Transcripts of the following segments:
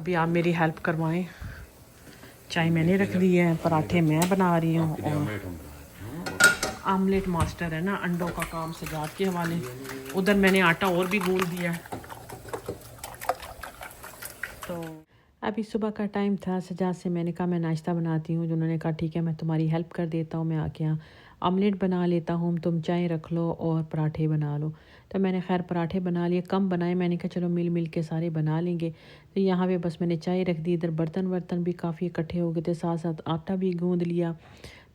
अभी आप मेरी हेल्प करवाएं। चाय मैंने रख दी है, पराठे मैं बना रही हूँ और आमलेट मास्टर है ना, अंडों का काम सजाद के हवाले। उधर मैंने आटा और भी गूंद दिया है। तो अभी सुबह का टाइम था, सजाद से मैंने कहा मैं नाश्ता बनाती हूँ। जिन्होंने कहा ठीक है मैं तुम्हारी हेल्प कर देता हूँ, मैं आके यहाँ आमलेट बना लेता हूँ, तुम चाय रख लो और पराठे बना लो। तो मैंने खैर पराठे बना लिए, कम बनाए। मैंने कहा चलो मिल मिल के सारे बना लेंगे। तो यहाँ पे बस मैंने चाय रख दी, इधर बर्तन वर्तन भी काफ़ी इकट्ठे हो गए थे, साथ साथ आटा भी गूँध लिया।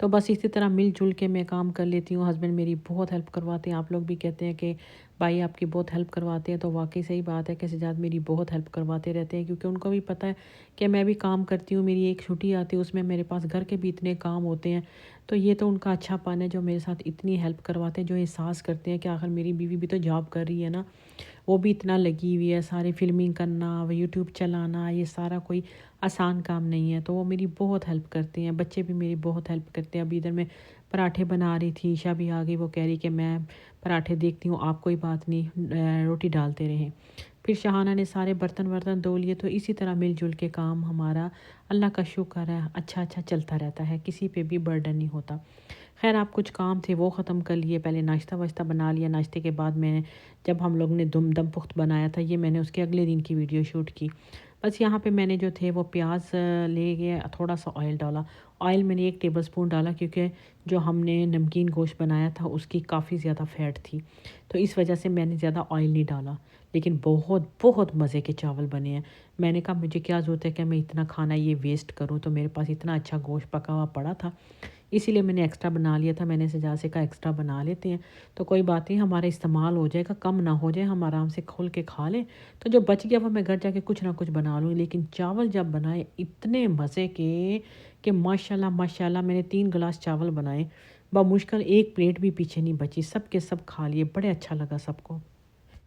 तो बस इसी तरह मिलजुल के मैं काम कर लेती हूँ। हस्बैंड मेरी बहुत हेल्प करवाते हैं। आप लोग भी कहते हैं कि भाई आपकी बहुत हेल्प करवाते हैं, तो वाकई सही बात है कि सजाद मेरी बहुत हेल्प करवाते रहते हैं, क्योंकि उनको भी पता है कि मैं भी काम करती हूँ। मेरी एक छुट्टी आती है, उसमें मेरे पास घर के भी इतने काम होते हैं। तो ये तो उनका अच्छापन है जो मेरे साथ इतनी हेल्प करवाते हैं, जो एहसास करते हैं कि आखिर मेरी बीवी भी तो जॉब कर रही है ना, वो भी इतना लगी हुई है। सारी फिल्मिंग करना, वो यूट्यूब चलाना, ये सारा कोई आसान काम नहीं है। तो वो मेरी बहुत हेल्प करते हैं। बच्चे भी मेरी बहुत हेल्प करते हैं। अभी इधर मैं पराठे बना रही थी, ईशा भी आ गई, वो कह रही कि मैं पराठे देखती हूँ, आप कोई बात नहीं रोटी डालते रहें। फिर शहाना ने सारे बर्तन वर्तन धो लिए। तो इसी तरह मिलजुल के काम हमारा, अल्लाह का शुक्र है, अच्छा अच्छा चलता रहता है, किसी पे भी बर्डन नहीं होता। खैर आप कुछ काम थे वो ख़त्म कर लिए, पहले नाश्ता वाश्ता बना लिया। नाश्ते के बाद मैं, जब हम लोग ने दम पुख्त बनाया था, ये मैंने उसके अगले दिन की वीडियो शूट की। बस यहाँ पे मैंने जो थे वो प्याज ले गए, थोड़ा सा ऑयल डाला। ऑयल मैंने 1 टेबल स्पून डाला, क्योंकि जो हमने नमकीन गोश्त बनाया था उसकी काफ़ी ज़्यादा फ़ैट थी, तो इस वजह से मैंने ज़्यादा ऑयल नहीं डाला। लेकिन बहुत बहुत मज़े के चावल बने हैं। मैंने कहा मुझे क्या ज़रूरत है कि मैं इतना खाना ये वेस्ट करूँ, तो मेरे पास इतना अच्छा गोश्त पका हुआ पड़ा था, इसीलिए मैंने एक्स्ट्रा बना लिया था। मैंने सजाद से कहा एक्स्ट्रा बना लेते हैं, तो कोई बात नहीं, हमारा इस्तेमाल हो जाएगा, कम ना हो जाए, हम आराम से खोल के खा लें। तो जो बच गया वो मैं घर जाके कुछ ना कुछ बना लूँ। लेकिन चावल जब बनाए इतने मज़े के कि माशाल्लाह माशाल्लाह, मैंने 3 गिलास चावल बनाए, बामुश्किल 1 प्लेट भी पीछे नहीं बची, सब के सब खा लिए, बड़े अच्छा लगा सबको।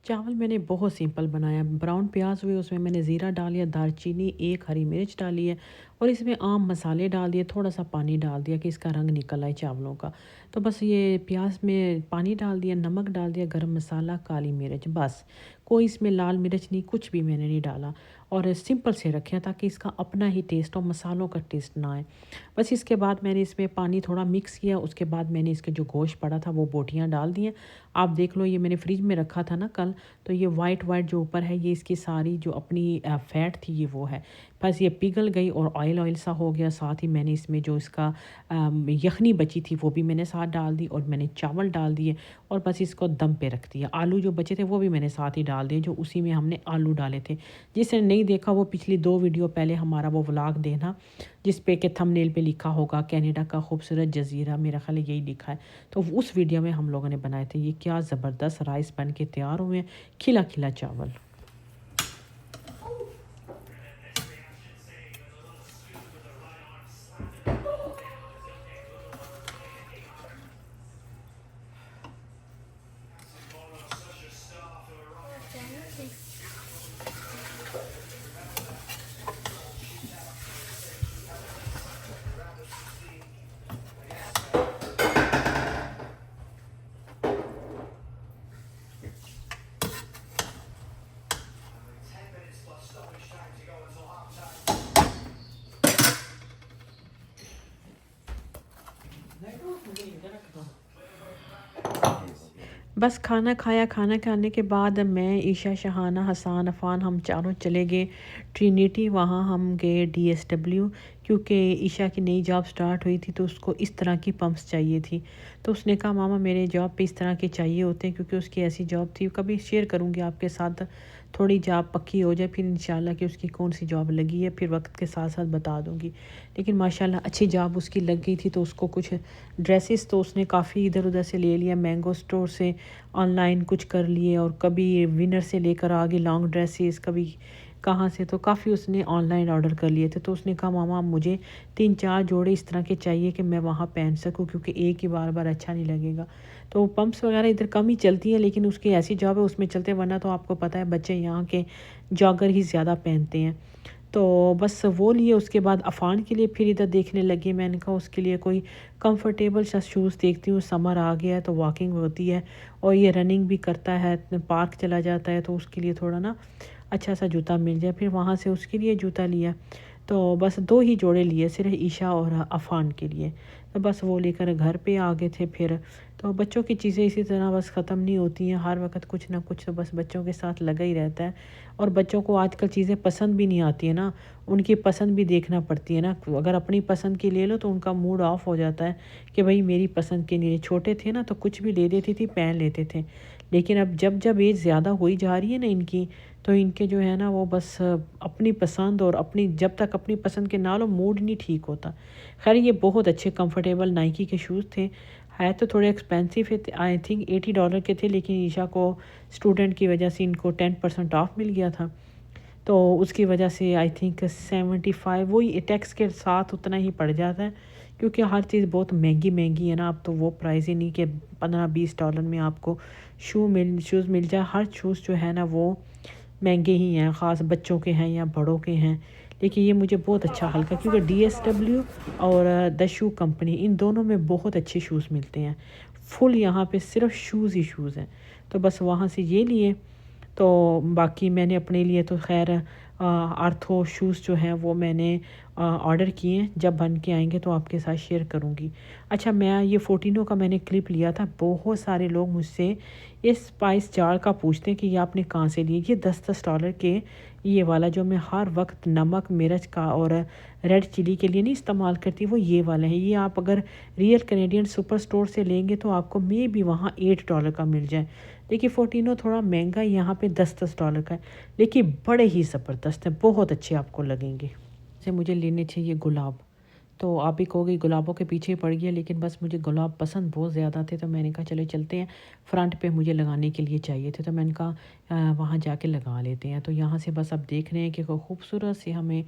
चावल मैंने बहुत सिंपल बनाया। ब्राउन प्याज हुए, उसमें मैंने ज़ीरा डाल दिया, दालचीनी, 1 हरी मिर्च डाली है, और इसमें आम मसाले डाल दिए, थोड़ा सा पानी डाल दिया कि इसका रंग निकल आए चावलों का। तो बस ये प्याज में पानी डाल दिया, नमक डाल दिया, गरम मसाला, काली मिर्च, बस। कोई इसमें लाल मिर्च नहीं, कुछ भी मैंने नहीं डाला, और सिंपल से रखे ताकि इसका अपना ही टेस्ट और मसालों का टेस्ट ना आए। बस इसके बाद मैंने इसमें पानी थोड़ा मिक्स किया, उसके बाद मैंने इसके जो गोश्त पड़ा था वो बोटियाँ डाल दी हैं। आप देख लो, ये मैंने फ्रिज में रखा था ना कल, तो ये वाइट वाइट जो ऊपर है, ये इसकी सारी जो अपनी फ़ैट थी ये वो है, बस ये पिघल गई और ऑयल ऑयल सा हो गया। साथ ही मैंने इसमें जो इसका यखनी बची थी वो भी मैंने साथ डाल दी, और मैंने चावल डाल दिए, और बस इसको दम पे रख दिया। आलू जो बचे थे वो भी मैंने साथ ही डाल दिए, जो उसी में हमने आलू डाले थे। जिसने नहीं देखा वो पिछली 2 वीडियो पहले हमारा वो व्लॉग देखना, जिस पे के थंबनेल पे लिखा होगा कनाडा का खूबसूरत जजीरा, मेरा ख्याल है यही लिखा है। तो उस वीडियो में हम लोगों ने बनाए थे। ये क्या ज़बरदस्त राइस बन के तैयार हुए हैं, खिला खिला चावल। बस खाना खाया, खाना खाने के बाद मैं, ईशा, शहाना, हसान, अफ़ान, हम चारों चले गए ट्रिनिटी। वहाँ हम गए DSW, क्योंकि ईशा की नई जॉब स्टार्ट हुई थी, तो उसको इस तरह की पंप्स चाहिए थी। तो उसने कहा मामा मेरे जॉब पे इस तरह के चाहिए होते हैं, क्योंकि उसकी ऐसी जॉब थी। कभी शेयर करूँगी आपके साथ, थोड़ी जॉब पक्की हो जाए फिर इंशाल्लाह कि उसकी कौन सी जॉब लगी है, फिर वक्त के साथ साथ बता दूँगी। लेकिन माशाल्लाह अच्छी जॉब उसकी लग गई थी। तो उसको कुछ ड्रेसेस तो उसने काफ़ी इधर उधर से ले लिया, मैंगो स्टोर से ऑनलाइन कुछ कर लिए, और कभी विनर से लेकर आ गई लॉन्ग ड्रेसेस, कभी कहाँ से, तो काफ़ी उसने ऑनलाइन ऑर्डर कर लिए थे। तो उसने कहा मामा मुझे 3-4 जोड़े इस तरह के चाहिए कि मैं वहाँ पहन सकूँ, क्योंकि एक ही बार बार अच्छा नहीं लगेगा। तो पंप्स वगैरह इधर कम ही चलती हैं, लेकिन उसकी ऐसी जॉब है उसमें चलते, वरना तो आपको पता है बच्चे यहाँ के जॉगर ही ज़्यादा पहनते हैं। तो बस वो लिए। उसके बाद अफ़ान के लिए फिर इधर देखने लगी। मैंने कहा उसके लिए कोई कंफर्टेबल सा शूज़ देखती हूँ, समर आ गया है तो वॉकिंग होती है, और ये रनिंग भी करता है, पार्क चला जाता है, तो उसके लिए थोड़ा ना अच्छा सा जूता मिल जाए। फिर वहाँ से उसके लिए जूता लिया, तो बस 2 ही जोड़े लिए सिर्फ ईशा और अफ़ान के लिए। तो बस वो लेकर घर पे आ गए थे फिर। तो बच्चों की चीज़ें इसी तरह बस ख़त्म नहीं होती हैं, हर वक्त कुछ ना कुछ तो बस बच्चों के साथ लगा ही रहता है। और बच्चों को आजकल चीज़ें पसंद भी नहीं आती है ना, उनकी पसंद भी देखना पड़ती है ना। अगर अपनी पसंद की ले लो तो उनका मूड ऑफ हो जाता है कि भाई मेरी पसंद के नहीं। छोटे थे ना तो कुछ भी ले देती थी, पहन लेते थे। लेकिन अब जब जब एज ज़्यादा हुई जा रही है ना इनकी, तो इनके जो है ना वो बस अपनी पसंद और अपनी, जब तक अपनी पसंद के ना लो मूड नहीं ठीक होता। खैर ये बहुत अच्छे कंफर्टेबल नाइकी के शूज़ थे। है तो थोड़े एक्सपेंसिव थे, आई थिंक $80 के थे, लेकिन ईशा को स्टूडेंट की वजह से इनको 10% ऑफ मिल गया था। तो उसकी वजह से आई थिंक 75, वही टैक्स के साथ उतना ही पड़ जाता है, क्योंकि हर चीज़ बहुत महंगी महंगी है ना। अब तो वो प्राइस ही नहीं कि $15-20 में आपको शूज़ मिल जाए। हर शूज़ जो है ना वो महंगे ही हैं, ख़ास बच्चों के हैं या बड़ों के हैं। लेकिन ये मुझे बहुत अच्छा हल्का, क्योंकि DSW और द शू कंपनी, इन दोनों में बहुत अच्छे शूज़ मिलते हैं। फुल यहाँ पे सिर्फ शूज़ ही शूज़ हैं। तो बस वहाँ से ये लिए। तो बाकी मैंने अपने लिए तो खैर आर्थो शूज़ जो हैं वो मैंने ऑर्डर किए हैं, जब बन के आएंगे तो आपके साथ शेयर करूँगी। अच्छा, मैं ये 14 का मैंने क्लिप लिया था। बहुत सारे लोग मुझसे इस स्पाइस जार का पूछते हैं कि ये आपने कहाँ से लिए। ये $10 के, ये वाला जो मैं हर वक्त नमक मिर्च का और रेड चिली के लिए नहीं इस्तेमाल करती, वो ये वाला है। ये आप अगर रियल कैनेडियन सुपर स्टोर से लेंगे तो आपको मे भी वहाँ $8 का मिल जाए। देखिए 14 थोड़ा महंगा, यहाँ पे $10 का है, लेकिन बड़े ही ज़बरदस्त हैं, बहुत अच्छे आपको लगेंगे। से मुझे लेने चाहिए गुलाब। तो आप भी कहोगे गुलाबों के पीछे पड़ गया, लेकिन बस मुझे गुलाब पसंद बहुत ज़्यादा थे, तो मैंने कहा चलो चलते हैं। फ्रंट पे मुझे लगाने के लिए चाहिए थे, तो मैंने कहा वहाँ जाके लगा लेते हैं। तो यहाँ से बस अब देख रहे हैं कि कोई खूबसूरत से हमें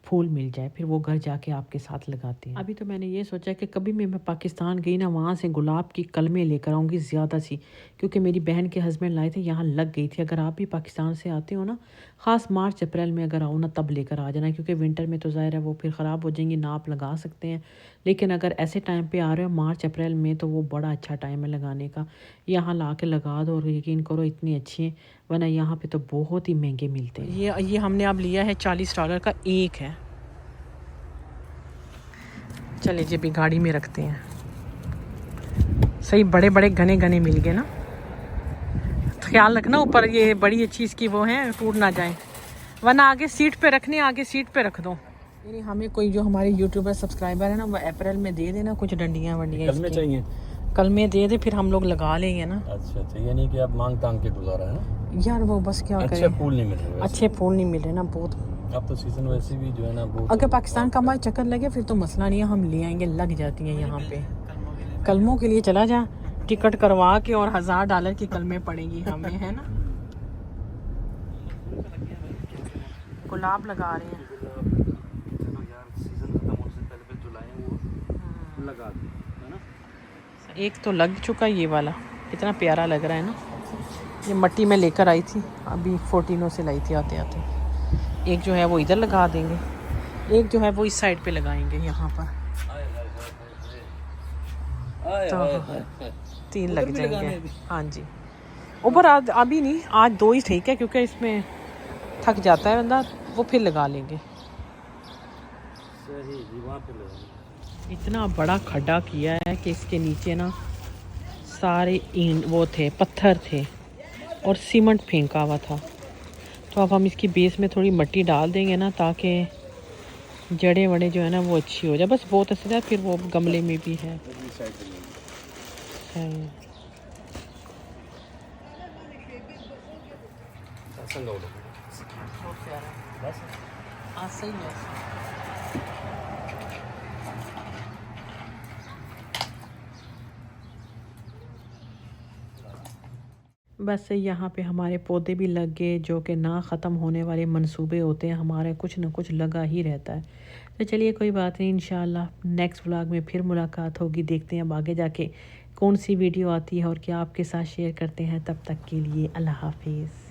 फूल मिल जाए, फिर वो घर जाके आपके साथ लगाते हैं। अभी तो मैंने ये सोचा कि कभी मैं पाकिस्तान गई ना, वहाँ से गुलाब की कलमें लेकर आऊँगी ज़्यादा सी, क्योंकि मेरी बहन के हस्बैंड लाए थे, यहाँ लग गई थी। अगर आप भी पाकिस्तान से आते हो ना, ख़ास मार्च अप्रैल में अगर आओ ना, तब लेकर आ जाना, क्योंकि विंटर में तो ज़ाहिर है वो फिर ख़राब हो जाएंगी ना, आप लगा सकते हैं। लेकिन अगर ऐसे टाइम पे आ रहे हो मार्च अप्रैल में, तो वो बड़ा अच्छा टाइम है लगाने का। यहाँ ला के लगा दो और यकीन करो इतनी अच्छी है, वरना यहाँ पे तो बहुत ही महंगे मिलते हैं। ये हमने अब लिया है $40 का एक है। चले जी भी गाड़ी में रखते हैं। सही बड़े बड़े घने घने मिल गए ना। ख्याल रखना ऊपर ये बड़ी अच्छी इसकी वो है, टूट ना जाए, वरना आगे सीट पे रखनी, आगे सीट पे रख दो। यानी हमें कोई जो हमारे यूट्यूबर सब्सक्राइबर है ना, वो अप्रैल में दे देना कुछ डंडियाँ वंडियाँ, कल में चाहिए, कल में दे दे, फिर हम लोग लगा लेंगे ना। अच्छा अच्छा, यानी कि आप मांग तांग के गुजारा है यार, वो बस क्या करें, अच्छे फूल नहीं मिल रहे, अच्छे फूल नहीं मिल रहे ना बहुत। अब तो सीजन वैसे भी जो है ना बहुत, अगर पाकिस्तान का हमारा चक्कर लगे फिर तो मसला नहीं है, हम ले आएंगे, लग जाती हैं यहाँ पे। कलमों के लिए चला जा, टिकट करवा के, और $1000 की कलमें पड़ेगी हमें, है ना। गुलाब लगा रहे हैं, एक तो लग चुका ये वाला, कितना प्यारा लग रहा है ना। ये मट्टी में लेकर आई थी, अभी 14 से लाई थी आते आते। एक जो है वो इधर लगा देंगे, एक जो है वो इस साइड पे लगाएंगे यहाँ पर, तो 3 लग जाएंगे। हाँ जी, ऊपर अभी नहीं, आज 2 ही ठीक है, क्योंकि इसमें थक जाता है बंदा, वो फिर लगा लेंगे। इतना बड़ा खड्डा किया है कि इसके नीचे ना सारे ईंट वो थे, पत्थर थे और सीमेंट फेंका हुआ था। तो अब हम इसकी बेस में थोड़ी मिट्टी डाल देंगे ना, ताकि जड़े वड़े जो है ना वो अच्छी हो जाए। बस बहुत अच्छा है, फिर वो गमले में भी है। सही है। बस यहाँ पे हमारे पौधे भी लग गए, जो कि ना ख़त्म होने वाले मंसूबे होते हैं हमारे, कुछ ना कुछ लगा ही रहता है। तो चलिए कोई बात नहीं, इंशाल्लाह नेक्स्ट व्लॉग में फिर मुलाकात होगी। देखते हैं अब आगे जाके कौन सी वीडियो आती है और क्या आपके साथ शेयर करते हैं। तब तक के लिए अल्लाह हाफिज़।